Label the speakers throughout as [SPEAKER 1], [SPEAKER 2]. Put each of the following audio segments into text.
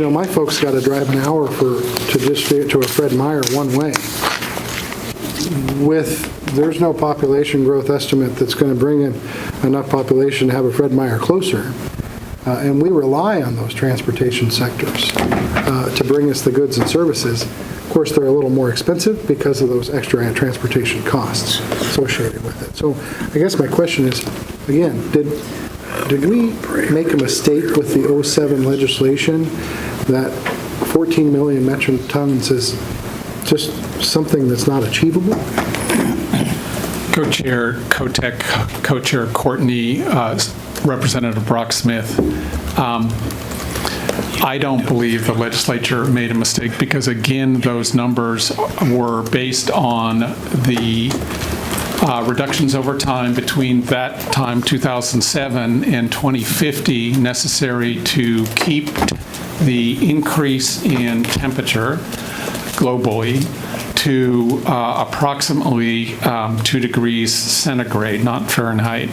[SPEAKER 1] my folks got to drive an hour to just get to a Fred Meyer one way. There's no population growth estimate that's going to bring in enough population to have a Fred Meyer closer. And we rely on those transportation sectors to bring us the goods and services. Of course, they're a little more expensive because of those extra transportation costs associated with it. So I guess my question is, again, did we make a mistake with the 07 legislation that 14 million metric tons is just something that's not achievable?
[SPEAKER 2] Co-Chair Kotek, Co-Chair Courtney, Representative Brock Smith. I don't believe the legislature made a mistake because, again, those numbers were based on the reductions over time between that time, 2007, and 2050, necessary to keep the increase in temperature globally to approximately 2 degrees centigrade, not Fahrenheit.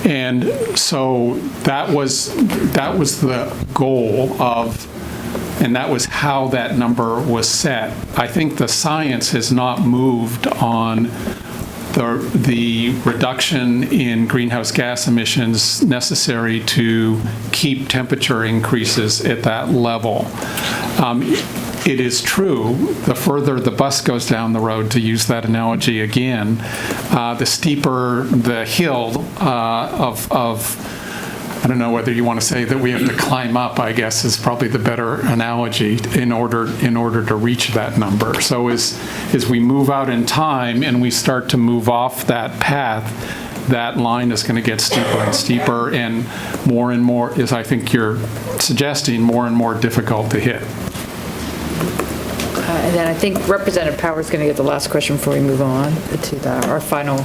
[SPEAKER 2] And so that was the goal of, and that was how that number was set. I think the science has not moved on the reduction in greenhouse gas emissions necessary to keep temperature increases at that level. It is true, the further the bus goes down the road, to use that analogy again, the steeper the hill of I don't know whether you want to say that we have to climb up, I guess is probably the better analogy in order to reach that number. So as we move out in time and we start to move off that path, that line is going to get steeper and steeper and more, as I think you're suggesting, more and more difficult to hit.
[SPEAKER 3] And then I think Representative Power is going to get the last question before we move on to our final